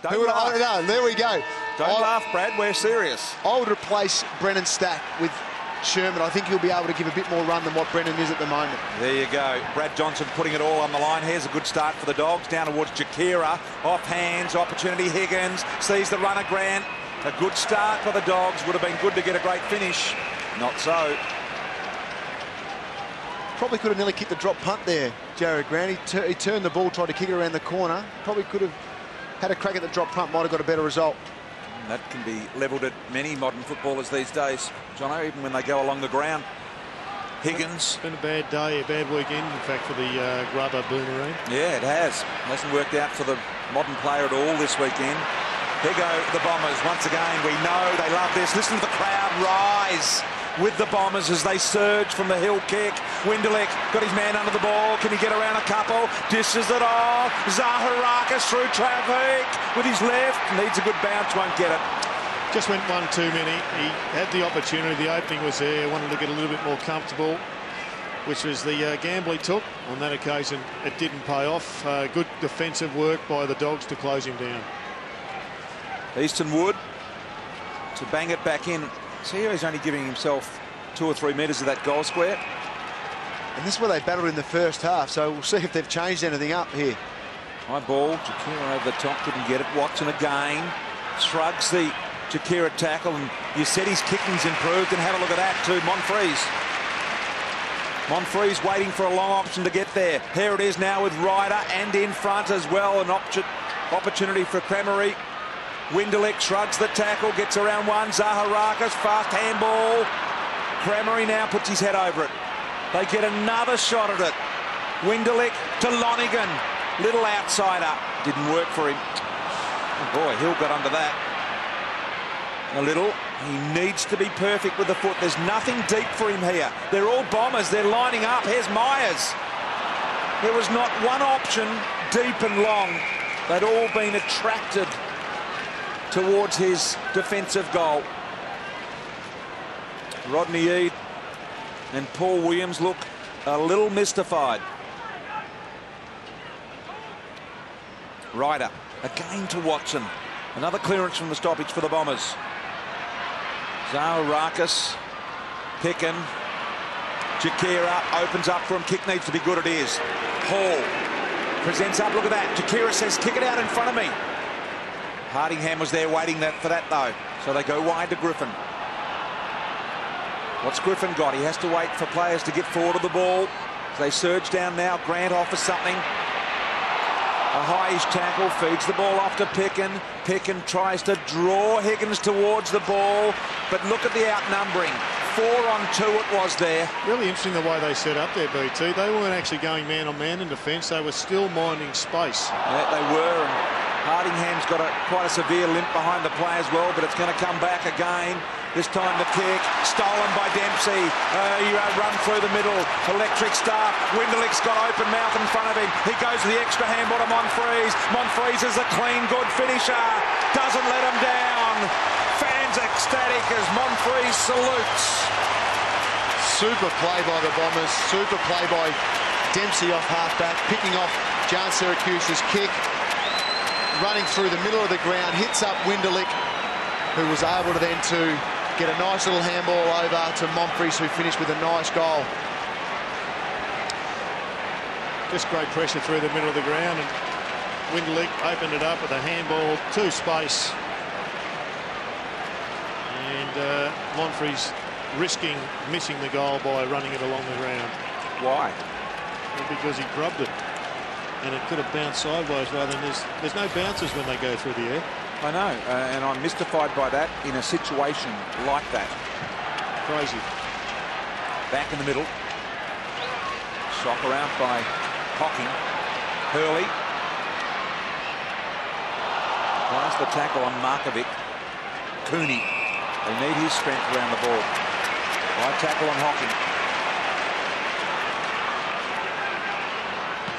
Don't laugh. No, there we go. Don't laugh, Brad. We're serious. I would replace Brennan Stack with Sherman. I think he'll be able to give a bit more run than what Brennan is at the moment. There you go. Brad Johnson putting it all on the line. Here's a good start for the Dogs. Down towards Jakira. Off hands. Opportunity. Higgins sees the runner. Grant. A good start for the Dogs. Would have been good to get a great finish. Not so. Probably could have nearly kicked the drop punt there, Jared Grant. He turned the ball, tried to kick it around the corner. Probably could have had a crack at the drop punt, might have got a better result. That can be levelled at many modern footballers these days, Jono, even when they go along the ground. Higgins. It's been a bad day, a bad weekend, in fact, for the grubber Boomerang. Yeah, it has. Hasn't worked out for the modern player at all this weekend. Here go the Bombers once again. We know they love this. Listen to the crowd rise with the Bombers as they surge from the hill kick. Winderlich got his man under the ball. Can he get around a couple? Dishes it off. Zaharakis through traffic with his left. Needs a good bounce, won't get it. Just went one too many. He had the opportunity. The opening was there. Wanted to get a little bit more comfortable, which was the gamble he took. On that occasion, it didn't pay off. Good defensive work by the Dogs to close him down. Easton Wood to bang it back in. See how he's only giving himself 2 or 3 metres of that goal square. And this is where they battled in the first half, so we'll see if they've changed anything up here. High ball, Jakira over the top, couldn't get it. Watson again, shrugs the Jakira tackle, and you said his kicking's improved, and have a look at that too, Monfries. Monfries waiting for a long option to get there. Here it is now with Ryder, and in front as well, an opportunity for Cremery. Winderlich shrugs the tackle, gets around one. Zaharakis, fast handball. Cremery now puts his head over it. They get another shot at it. Winderlich to Lonigan. Little outsider. Didn't work for him. Oh boy, Hill got under that. A little. He needs to be perfect with the foot. There's nothing deep for him here. They're all Bombers. They're lining up. Here's Myers. There was not one option deep and long. They'd all been attracted towards his defensive goal. Rodney Eade and Paul Williams look a little mystified. Ryder again to Watson. Another clearance from the stoppage for the Bombers. Zaharakis, Pickin, Jakira opens up for him. Kick needs to be good. It is. Hall presents up. Look at that. Jakira says, kick it out in front of me. Hardingham was there waiting for that though. So they go wide to Griffin. What's Griffin got? He has to wait for players to get forward of the ball. They surge down now. Grant offers something. A high-ish tackle, feeds the ball off to Pickin. Pickin tries to draw Higgins towards the ball, but look at the outnumbering. 4 on 2 it was there. Really interesting the way they set up there, BT. They weren't actually going man-on-man in defence. They were still minding space. Yeah, they were. And Hardingham's got quite a severe limp behind the play as well, but it's going to come back again. This time the kick, stolen by Dempsey. Run through the middle, electric start. Winderlich's got open mouth in front of him. He goes to the extra handball to Monfries. Monfries is a clean, good finisher. Doesn't let him down. Fans ecstatic as Monfries salutes. Super play by the Bombers. Super play by Dempsey off halfback, picking off Jan Syracuse's kick. Running through the middle of the ground, hits up Winderlich, who was able to then get a nice little handball over to Monfries, who finished with a nice goal. Just great pressure through the middle of the ground, and Winderlich opened it up with a handball to space. And Monfries risking missing the goal by running it along the ground. Why? Well, because he grubbed it, and it could have bounced sideways rather than there's no bounces when they go through the air. I know, and I'm mystified by that in a situation like that. Crazy. Back in the middle. Shock around by Hocking. Hurley. Past the tackle on Markovic. Cooney. They need his strength around the ball. High tackle on Hocking.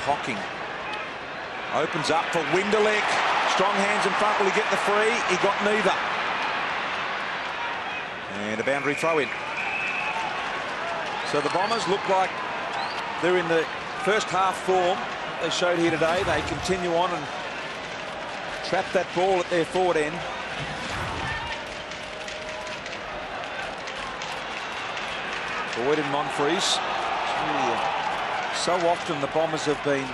Hocking. Opens up for Winderlich. Strong hands in front. Will he get the free? He got neither. And a boundary throw in. So the Bombers look like they're in the first half form they showed here today. They continue on and Trapped that ball at their forward end. Boyd and Monfries. So often the Bombers have been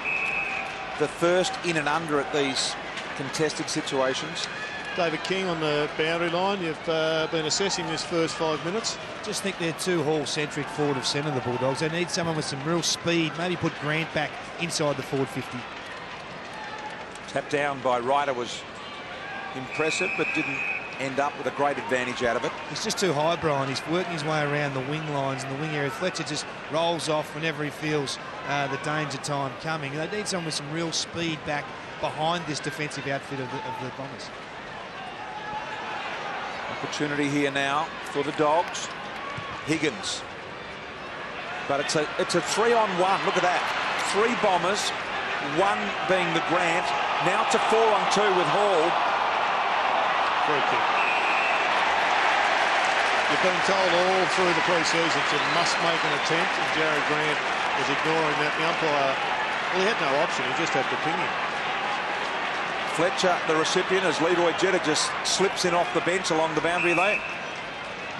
the first in and under at these contested situations. David King on the boundary line. You've been assessing this first 5 minutes. Just think they're too hall-centric forward of centre, the Bulldogs. They need someone with some real speed. Maybe put Grant back inside the forward 50. Tap down by Ryder was impressive, but didn't end up with a great advantage out of it. He's just too high, Brian. He's working his way around the wing lines and the wing area. Fletcher just rolls off whenever he feels the danger time coming. They need someone with some real speed back behind this defensive outfit of the Bombers. Opportunity here now for the Dogs. Higgins. But it's a 3-on-1. Look at that. 3 Bombers, 1 being the Grant. Now it's a 4-on-2 with Hall. Free kick. You've been told all through the pre-season to must make an attempt, and Jared Grant was ignoring that. The umpire, well, he had no option. He just had to ping him. Fletcher, the recipient, as Leroy Jetta just slips in off the bench along the boundary lane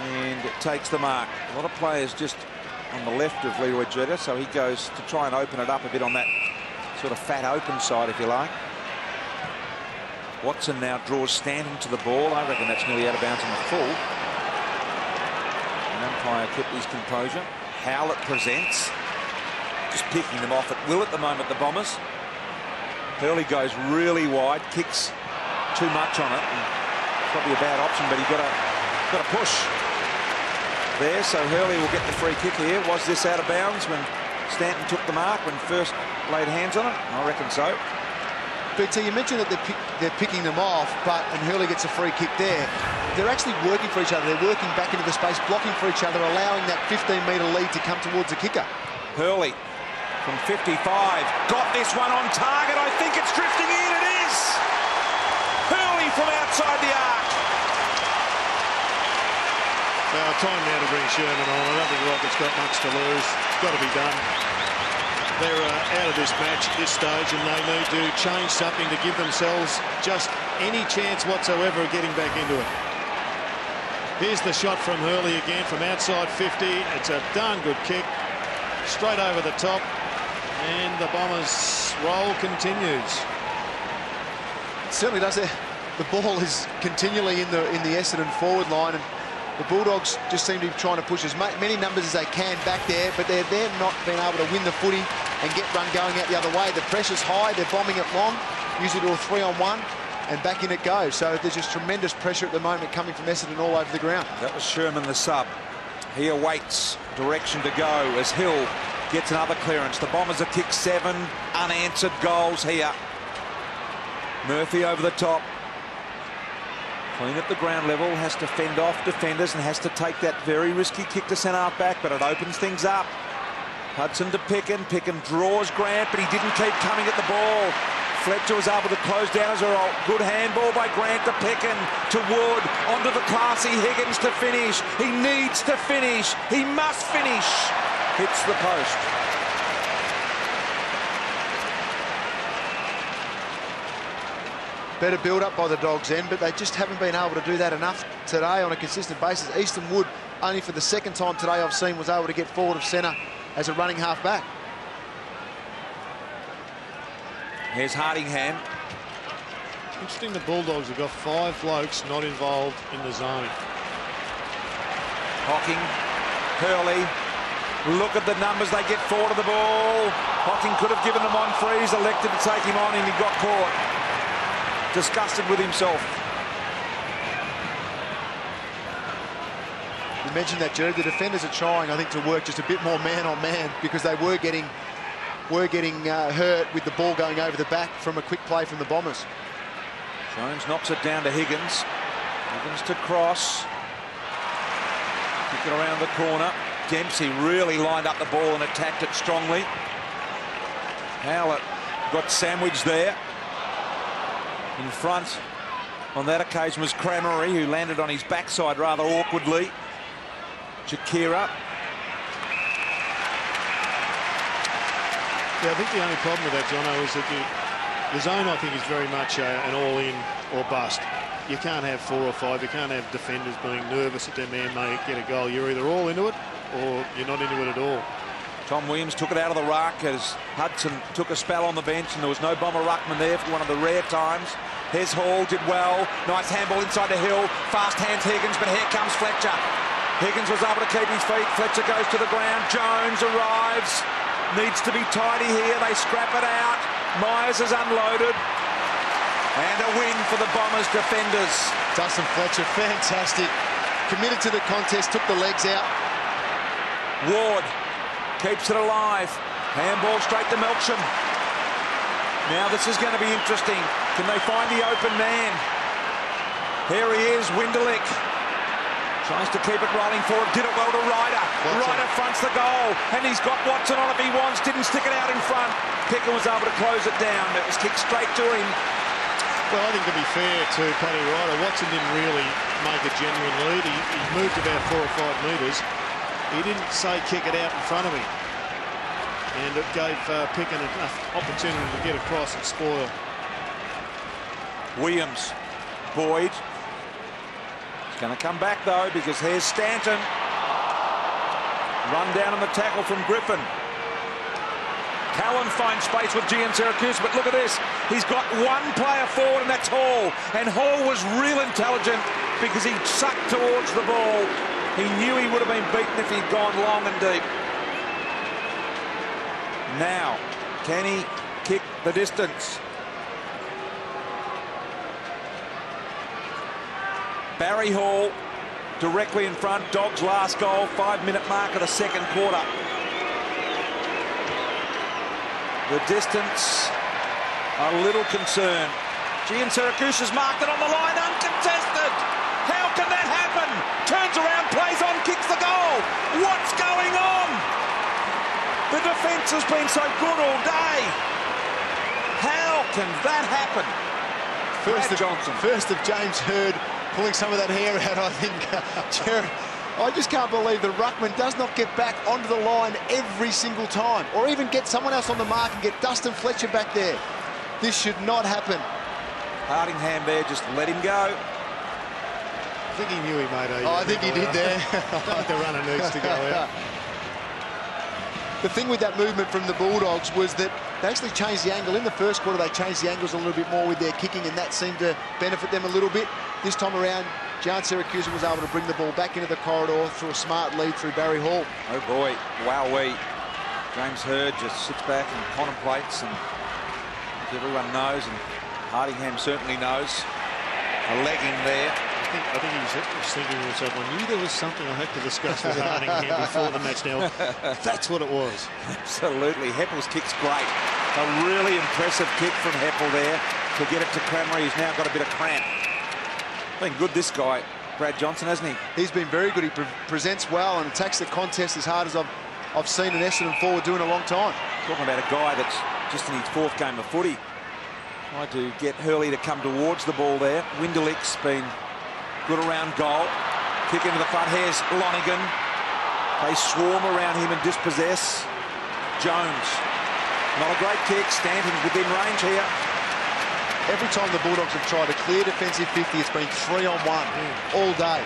and takes the mark. A lot of players just on the left of Leroy Jetta, so he goes to try and open it up a bit on that sort of fat open side, if you like. Watson now draws Stanton to the ball. I reckon that's nearly out of bounds on the full. And umpire kept his composure. Howlett presents, just picking them off at will at the moment, the Bombers. Hurley goes really wide, kicks too much on it. And probably a bad option, but he got a push there. So Hurley will get the free kick here. Was this out of bounds when Stanton took the mark when first laid hands on it? I reckon so. BT, you mentioned that they're picking them off, and Hurley gets a free kick there. They're actually working for each other. They're working back into the space, blocking for each other, allowing that 15-metre lead to come towards the kicker. Hurley from 55, got this one on target. I think it's drifting in. It is! Hurley from outside the arc. Well, time now to bring Sherman on. I don't think Rocket's got much to lose. It's got to be done. They're out of this match at this stage, and they need to change something to give themselves just any chance whatsoever of getting back into it. Here's the shot from Hurley again from outside 50. It's a darn good kick. Straight over the top. And the Bombers' roll continues. It certainly does. The ball is continually in the Essendon forward line, and the Bulldogs just seem to be trying to push as many numbers as they can back there, but they're not being able to win the footy and get run going out the other way. The pressure's high. They're bombing it long, usually to a 3-on-1, and back in it goes. So there's just tremendous pressure at the moment coming from Essendon all over the ground. That was Sherman, the sub. He awaits direction to go as Hill gets another clearance. The Bombers have kicked 7 unanswered goals here. Murphy over the top. Clean at the ground level, has to fend off defenders and has to take that very risky kick to centre-half back, but it opens things up. Hudson to Pickin. Pickin draws Grant, but he didn't keep coming at the ball. Fletcher was able to close down as a good handball by Grant to Pickin, to Wood, onto the classy Higgins to finish. He needs to finish. He must finish. Hits the post. Better build-up by the Dogs end, but they just haven't been able to do that enough today on a consistent basis. Easton Wood, only for the second time today I've seen, was able to get forward of centre as a running half-back. Here's Hardingham. Interesting, the Bulldogs have got 5 blokes not involved in the zone. Hocking, Hurley. Look at the numbers they get forward of the ball. Hocking could have given them on freeze, elected to take him on, and he got caught. Disgusted with himself. You mentioned that, Jared. The defenders are trying, I think, to work just a bit more man-on-man because they were getting hurt with the ball going over the back from a quick play from the Bombers. Jones knocks it down to Higgins. Higgins to cross. Kick it around the corner. Dempsey really lined up the ball and attacked it strongly. Howlett got sandwiched there. In front on that occasion was Cramery, who landed on his backside rather awkwardly. Jakira. Yeah, I think the only problem with that, Jono, is that The zone, I think, is very much an all-in or bust. You can't have 4 or 5. You can't have defenders being nervous that their man may get a goal. You're either all into it or you're not into it at all. Tom Williams took it out of the ruck as Hudson took a spell on the bench, and there was no bomber ruckman there for one of the rare times. Hez Hall did well. Nice handball inside the hill. Fast hands Higgins, but here comes Fletcher. Higgins was able to keep his feet. Fletcher goes to the ground. Jones arrives. Needs to be tidy here. They scrap it out. Myers is unloaded. And a win for the Bombers defenders. Dustin Fletcher, fantastic. Committed to the contest, took the legs out. Ward keeps it alive. Handball straight to Melksham. Now this is going to be interesting. Can they find the open man? Here he is, Winderlick. Tries to keep it rolling forward. Did it well to Ryder. Ryder fronts the goal. And he's got Watson on if he wants. Didn't stick it out in front. Picker was able to close it down. It was kicked straight to him. Well, I think to be fair to Paddy Ryder, Watson didn't really make a genuine lead. He moved about 4 or 5 metres. He didn't say kick it out in front of him. And it gave Picken enough opportunity to get across and spoil. Williams. Boyd. He's going to come back, though, because here's Stanton. Run down on the tackle from Griffin. Callan finds space with Gian Syracuse, but look at this. He's got one player forward, and that's Hall. And Hall was real intelligent because he sucked towards the ball. He knew he would have been beaten if he'd gone long and deep. Now, can he kick the distance? Barry Hall directly in front. Dogs' last goal, 5-minute mark of the second quarter. The distance, a little concern. Gian Syracuse has marked it on the line, uncontested. How can that happen? Turns around, plays on, kicks the goal. What's going on? The defence has been so good all day. How can that happen? First of James Hird pulling some of that hair out, I think. Jared, I just can't believe the ruckman does not get back onto the line every single time, or even get someone else on the mark and get Dustin Fletcher back there. This should not happen. Hardingham there just let him go. I think he knew he made a... Oh, I think he did there. The runner needs to go out. The thing with that movement from the Bulldogs was that they actually changed the angle. In the first quarter, they changed the angles a little bit more with their kicking, and that seemed to benefit them a little bit. This time around, Gian Syracuse was able to bring the ball back into the corridor through a smart lead through Barry Hall. Oh boy, wowee. James Hird just sits back and contemplates, and everyone knows, and Hardingham certainly knows. A legging there. I think he was thinking to himself, I knew there was something I had to discuss with Hardingham before the match. Now, that's what it was. Absolutely. Heppel's kick's great. A really impressive kick from Heppel there to get it to Crameri. He's now got a bit of cramp. Been good, this guy, Brad Johnson, hasn't he? He's been very good. He presents well and attacks the contest as hard as I've seen an Essendon forward do in a long time. Talking about a guy that's just in his 4th game of footy. Tried to get Hurley to come towards the ball there. Winderlick's been good around goal. Kick into the front. Here's Lonigan. They swarm around him and dispossess. Jones. Not a great kick. Stanton within range here. Every time the Bulldogs have tried a clear defensive 50, it's been 3-on-1 all day.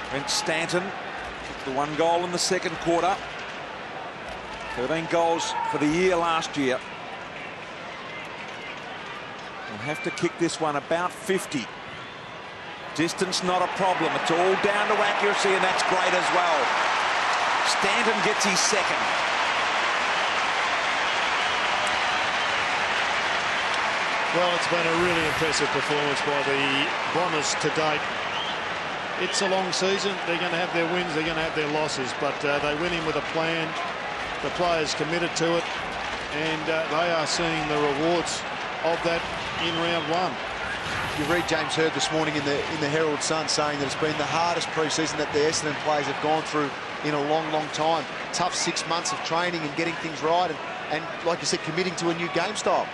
Brent Stanton kicked the 1 goal in the second quarter. 13 goals for the year last year. We'll have to kick this one about 50. Distance not a problem. It's all down to accuracy, and that's great as well. Stanton gets his second. Well, it's been a really impressive performance by the Bombers to date. It's a long season. They're going to have their wins, they're going to have their losses, but they went in with a plan. The players committed to it, and they are seeing the rewards of that in round 1. You read James Hird this morning in the Herald Sun saying that it's been the hardest pre-season that the Essendon players have gone through in a long, long time. Tough 6 months of training and getting things right, and like you said, committing to a new game style.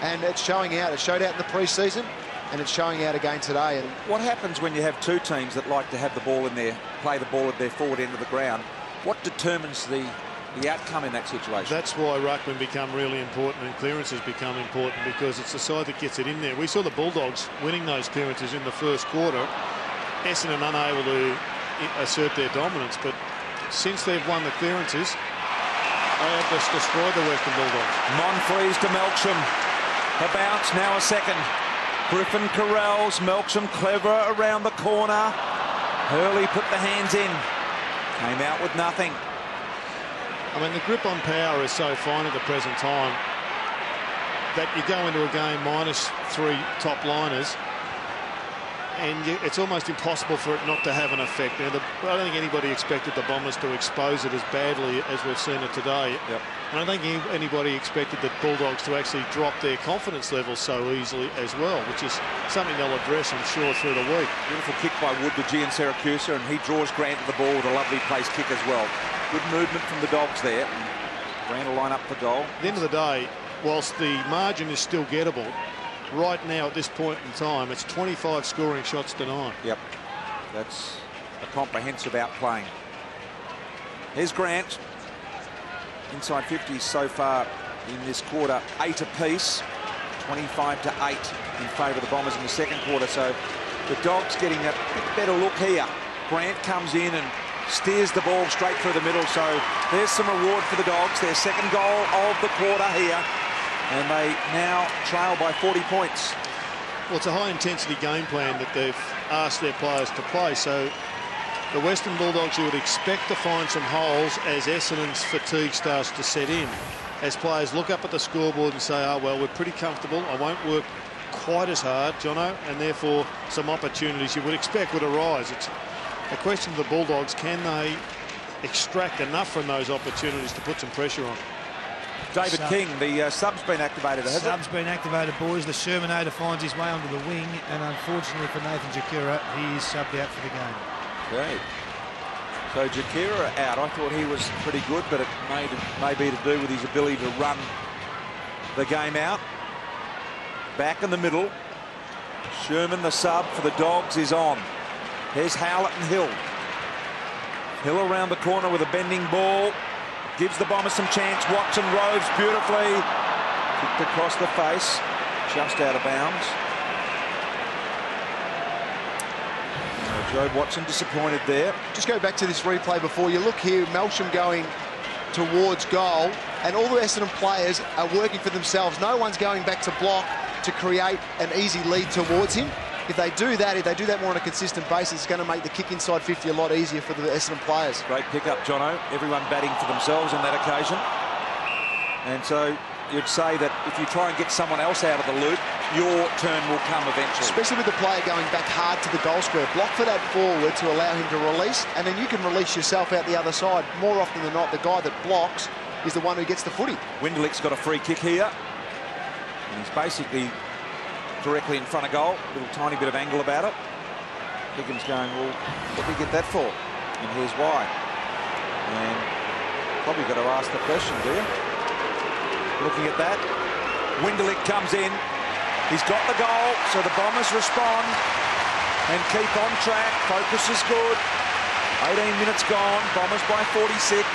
And it's showing out. It showed out in the pre-season, and it's showing out again today. And what happens when you have 2 teams that like to have the ball in their, play the ball at their forward end of the ground? What determines the the outcome in that situation. That's why ruckman become really important and clearances become important, because it's the side that gets it in there. We saw the Bulldogs winning those clearances in the first quarter. Essendon unable to assert their dominance, but since they've won the clearances, they have just destroyed the Western Bulldogs. Monfries to Melksham. A bounce, now a second. Griffin corrals. Melksham clever around the corner. Hurley put the hands in. Came out with nothing. I mean, the grip on power is so fine at the present time that you go into a game minus 3 top liners, and it's almost impossible for it not to have an effect. Now, I don't think anybody expected the Bombers to expose it as badly as we've seen it today. Yep. And I don't think anybody expected the Bulldogs to actually drop their confidence levels so easily as well, which is something they'll address, I'm sure, through the week. Beautiful kick by Wood to Gian Siracusa, and he draws Grant to the ball with a lovely place kick as well. Good movement from the Dogs there. Grant will line up for goal. At the end of the day, whilst the margin is still gettable, right now at this point in time, it's 25 scoring shots to 9. Yep, that's a comprehensive outplaying. Here's Grant. Inside 50s so far in this quarter, 8 apiece, 25 to 8 in favour of the Bombers in the second quarter. So the Dogs getting a bit better look here. Grant comes in and steers the ball straight through the middle. So there's some reward for the Dogs. Their second goal of the quarter here. And they now trail by 40 points. Well, it's a high-intensity game plan that they've asked their players to play. So the Western Bulldogs, you would expect to find some holes as Essendon's fatigue starts to set in. As players look up at the scoreboard and say, oh, well, we're pretty comfortable. I won't work quite as hard, Jono, and therefore some opportunities you would expect would arise. It's a question of the Bulldogs. Can they extract enough from those opportunities to put some pressure on? David King, the sub's been activated, has it? Sub's been activated, boys. The Shermanator finds his way onto the wing, and unfortunately for Nathan Jakura, he is subbed out for the game. Okay. So Jakira out. I thought he was pretty good, but it may be to do with his ability to run the game out. Back in the middle. Sherman, the sub for the Dogs, is on. There's Howlett and Hill. Hill around the corner with a bending ball. Gives the Bombers some chance. Watson roves beautifully. Kicked across the face. Just out of bounds. Joe Watson disappointed there. Just go back to this replay before you look here. Melksham going towards goal, and all the Essendon players are working for themselves. No one's going back to block to create an easy lead towards him. If they do that more on a consistent basis, it's going to make the kick inside 50 a lot easier for the Essendon players. Great pickup, Jono. Everyone batting for themselves on that occasion. And so you'd say that if you try and get someone else out of the loop, your turn will come eventually. Especially with the player going back hard to the goal square. Block for that forward to allow him to release, and then you can release yourself out the other side. More often than not, the guy that blocks is the one who gets the footy. Windelick's got a free kick here. And he's basically directly in front of goal. A little tiny bit of angle about it. Higgins going, well, what did he get that for? And here's why. And probably got to ask the question, do you? Looking at that. Windelick comes in. He's got the goal, so the Bombers respond and keep on track. Focus is good. 18 minutes gone. Bombers by 46.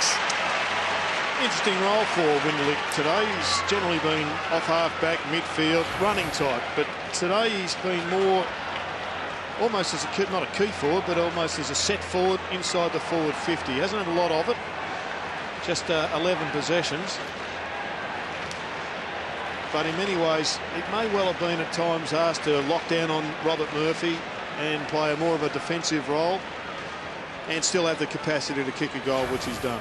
Interesting role for Windelick today. He's generally been off half-back, midfield, running type. But today he's been more almost as a, not a key forward, but almost as a set forward inside the forward 50. He hasn't had a lot of it. Just 11 possessions. But in many ways, it may well have been at times asked to lock down on Robert Murphy and play a more of a defensive role and still have the capacity to kick a goal, which he's done.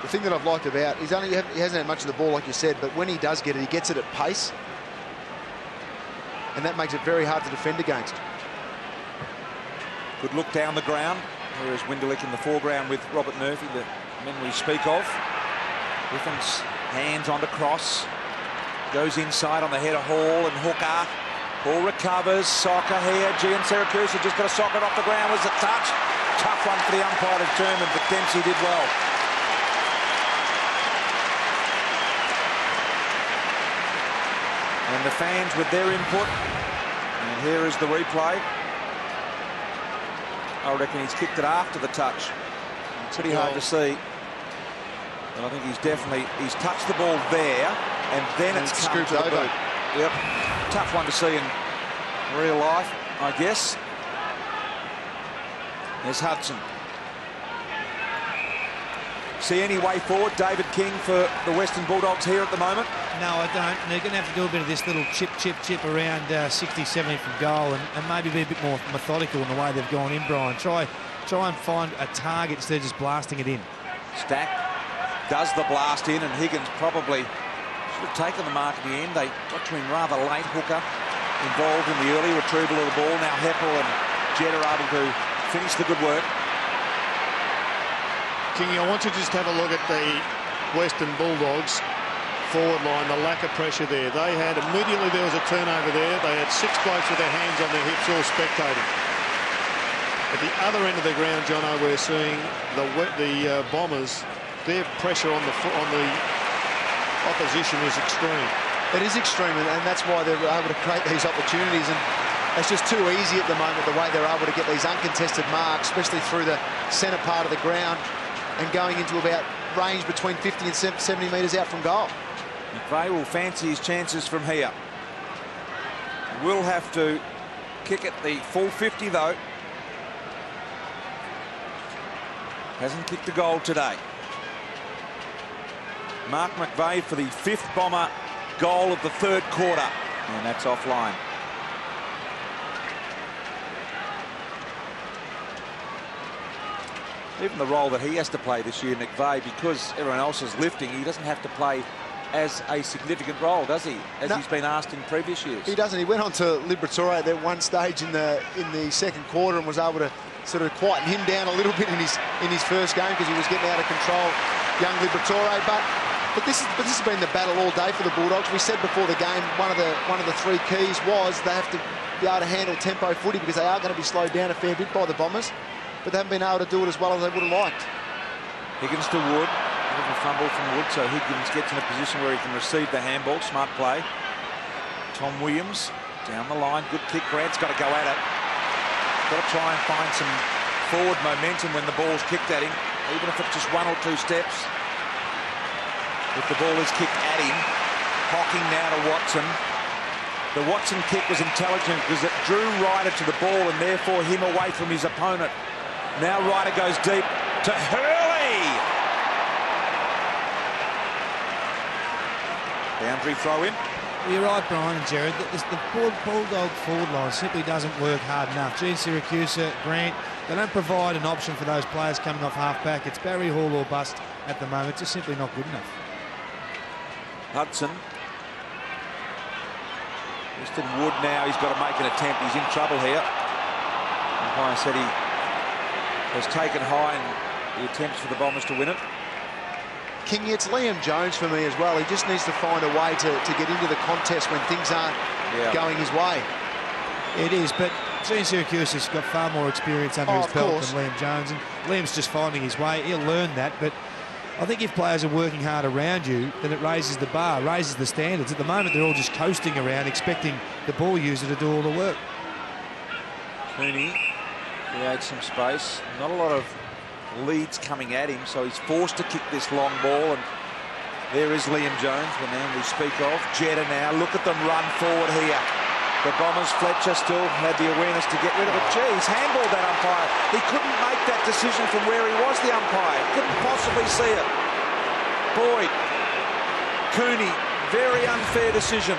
The thing that I've liked about, he hasn't had much of the ball, like you said, but when he does get it, he gets it at pace. And that makes it very hard to defend against. Good look down the ground. Here is Windelick in the foreground with Robert Murphy, the men we speak of. Griffin's hands on the cross. Goes inside on the head of Hall and Hooker. Hall recovers. Soccer here. Gian Siracusa just got a socket off the ground. Was a touch. Tough one for the umpire to determine, but Dempsey did well. And the fans with their input. And here is the replay. I reckon he's kicked it after the touch. Pretty hard to see. And I think he's touched the ball there, and then it's come scooped to the over. boot. Yep, tough one to see in real life, I guess. There's Hudson. See any way forward, David King, for the Western Bulldogs here at the moment? No, I don't. And they're going to have to do a bit of this little chip around 60, 70 from goal, and maybe be a bit more methodical in the way they've gone in, Brian. Try and find a target instead of just blasting it in. Stack does the blast in, and Higgins probably should have taken the mark in the end. They got to him rather late. Hooker involved in the early retrieval of the ball. Now Heppel and Jett are able to finish the good work. Kingy, I want to just have a look at the Western Bulldogs forward line, the lack of pressure there. They had, immediately there was a turnover there, they had 6 blokes with their hands on their hips all spectating. At the other end of the ground, Jono, we're seeing the Bombers, their pressure on the opposition is extreme. It is extreme, and that's why they're able to create these opportunities. And it's just too easy at the moment, the way they're able to get these uncontested marks, especially through the centre part of the ground and going into about range between 50 and 70 metres out from goal. McVeigh will fancy his chances from here. Will have to kick at the full 50, though. Hasn't kicked a goal today. Mark McVeigh for the 5th Bomber goal of the 3rd quarter. And that's offline. Even the role that he has to play this year, McVeigh, because everyone else is lifting, he doesn't have to play as a significant role, does he? As he's been asked in previous years. He doesn't. He went on to Liberatore at that one stage in the 2nd quarter and was able to sort of quieten him down a little bit in his first game because he was getting out of control, young Liberatore. But this has been the battle all day for the Bulldogs. We said before the game one of the 3 keys was they have to be able to handle tempo footy because they are going to be slowed down a fair bit by the Bombers. But they haven't been able to do it as well as they would have liked. Higgins to Wood. A little fumble from Wood, so Higgins gets in a position where he can receive the handball. Smart play. Tom Williams down the line. Good kick. Grant's got to go at it. Got to try and find some forward momentum when the ball's kicked at him, even if it's just 1 or 2 steps. If the ball is kicked at him, Hocking now to Watson. The Watson kick was intelligent because it drew Ryder to the ball and therefore him away from his opponent. Now Ryder goes deep to Hurley. Boundary throw in. You're right, Brian and Jared. The Bulldog forward line simply doesn't work hard enough. Gene Syracuse, Grant, they don't provide an option for those players coming off half-back. It's Barry Hall or bust at the moment. Just simply not good enough. Hudson. Weston Wood now, he's got to make an attempt. He's in trouble here. Umpire said he has taken high in the attempts for the Bombers to win it. King, it's Liam Jones for me as well. He just needs to find a way to get into the contest when things aren't going his way. It is, but Gene Syracuse has got far more experience under his belt than Liam Jones, and Liam's just finding his way. He'll learn that, but I think if players are working hard around you, then it raises the bar, raises the standards. At the moment, they're all just coasting around, expecting the ball user to do all the work. Cooney creates some space. Not a lot of leads coming at him, so he's forced to kick this long ball. And there is Liam Jones, the man we speak of. Jetta now, look at them run forward here. The Bombers, Fletcher still had the awareness to get rid of it. Gee, he's handballed that umpire. He couldn't make that decision from where he was, the umpire. Couldn't possibly see it. Boyd, Cooney, very unfair decision.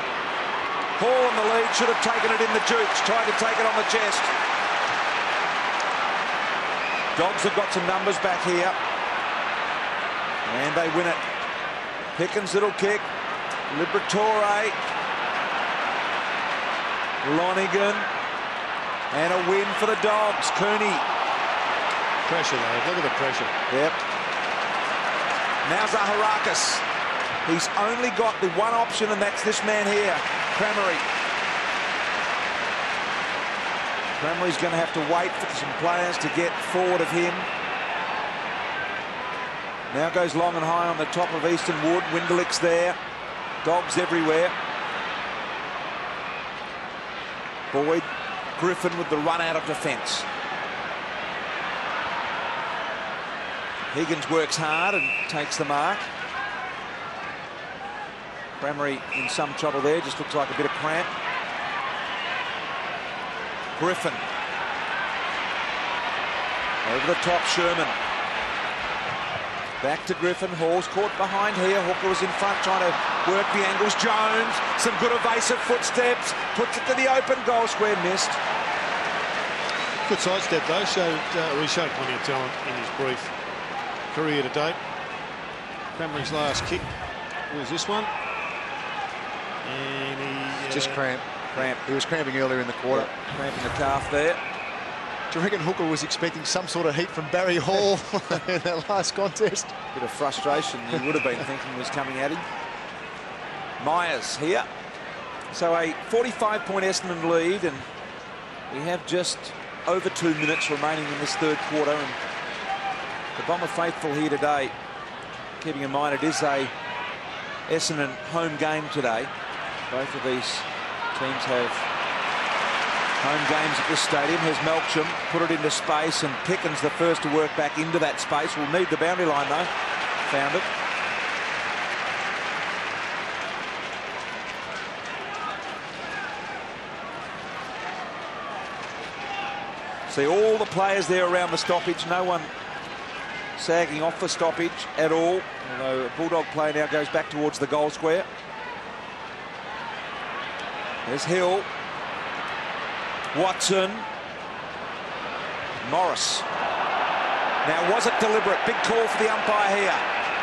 Hall in the lead, should have taken it in the jukes, tried to take it on the chest. Dogs have got some numbers back here. And they win it. Pickens' little kick. Liberatore. Lonigan. And a win for the Dogs. Cooney. Pressure, though. Look at the pressure. Yep. Now Zaharakis. He's only got the one option, and that's this man here, Cramery. Cramery's going to have to wait for some players to get forward of him. Now goes long and high on the top of Easton Wood. Windelick's there. Dogs everywhere. Boyd, Griffin with the run out of defence. Higgins works hard and takes the mark. Crameri in some trouble there, just looks like a bit of cramp. Griffin. Over the top, Sherman. Back to Griffin. Hall's caught behind here. Hooker was in front trying to work the angles. Jones, some good evasive footsteps. Puts it to the open goal square, missed. Good sidestep though. He showed plenty of talent in his brief career to date. Crameri's last kick was this one. And he... Just cramp. He was cramping earlier in the quarter. Yeah, cramping the calf there. Do you reckon Hooker was expecting some sort of heat from Barry Hall in that last contest? Bit of frustration he would have been thinking was coming at him. Myers here. So a 45-point Essendon lead, and we have just over 2 minutes remaining in this third quarter. And the Bomber faithful here today, keeping in mind it is a Essendon home game today. Both of these teams have home games at this stadium. Here's Melksham, put it into space, and Pickens the first to work back into that space. Will need the boundary line though. Found it. See all the players there around the stoppage. No one sagging off the stoppage at all. Although a Bulldog play now goes back towards the goal square. There's Hill. Watson. Morris. Now, was it deliberate? Big call for the umpire here.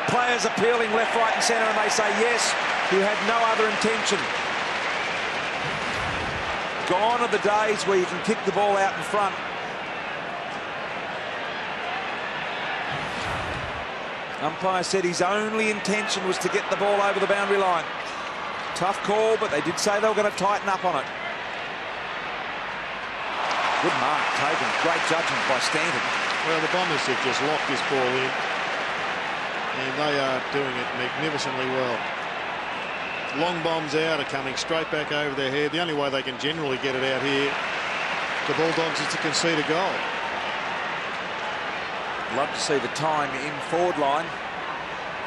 Players appealing left, right and centre, and they say yes, he had no other intention. Gone are the days where you can kick the ball out in front. Umpire said his only intention was to get the ball over the boundary line. Tough call, but they did say they were going to tighten up on it. Good mark taken. Great judgment by Stanton. Well, the Bombers have just locked this ball in, and they are doing it magnificently well. Long bombs out are coming straight back over their head. The only way they can generally get it out here, the Bulldogs, is to concede a goal. Love to see the time in forward line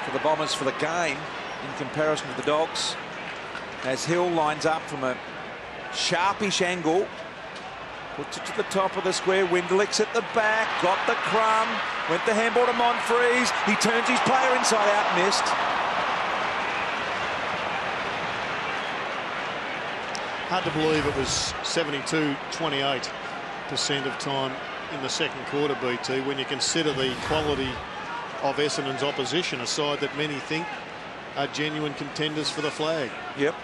for the Bombers for the game in comparison to the Dogs. As Hill lines up from a sharpish angle, puts it to the top of the square. Windelicks at the back, got the crumb, went the handball to Monfries. He turns his player inside out, missed. Hard to believe it was 72-28% of time in the second quarter, BT, when you consider the quality of Essendon's opposition, a side that many think are genuine contenders for the flag. Yep.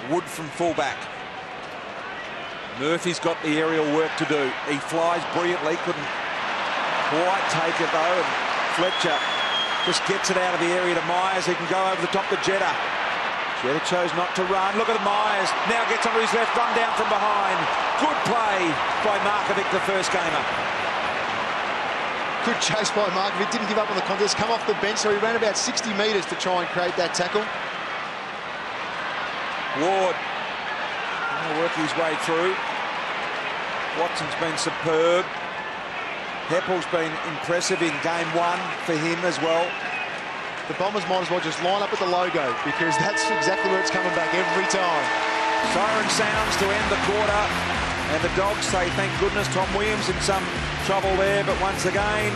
Wood from fullback. Murphy's got the aerial work to do. He flies brilliantly, couldn't quite take it though, and Fletcher just gets it out of the area to Myers. He can go over the top to Jetta. Jetta chose not to run. Look at Myers. Now gets onto his left, run down from behind. Good play by Markovic, the first gamer. Good chase by Markovic. Didn't give up on the contest. Come off the bench, so he ran about 60 metres to try and create that tackle. Ward going to work his way through. Watson's been superb. Heppel's been impressive in game one for him as well. The Bombers might as well just line up with the logo, because that's exactly where it's coming back every time. Siren sounds to end the quarter, and the Dogs say thank goodness. Tom Williams in some trouble there, but once again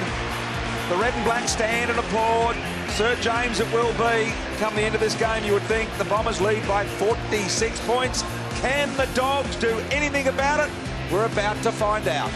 the red and black stand and applaud. Sir James it will be come the end of this game. You would think the Bombers lead by 46 points. Can the Dogs do anything about it? We're about to find out.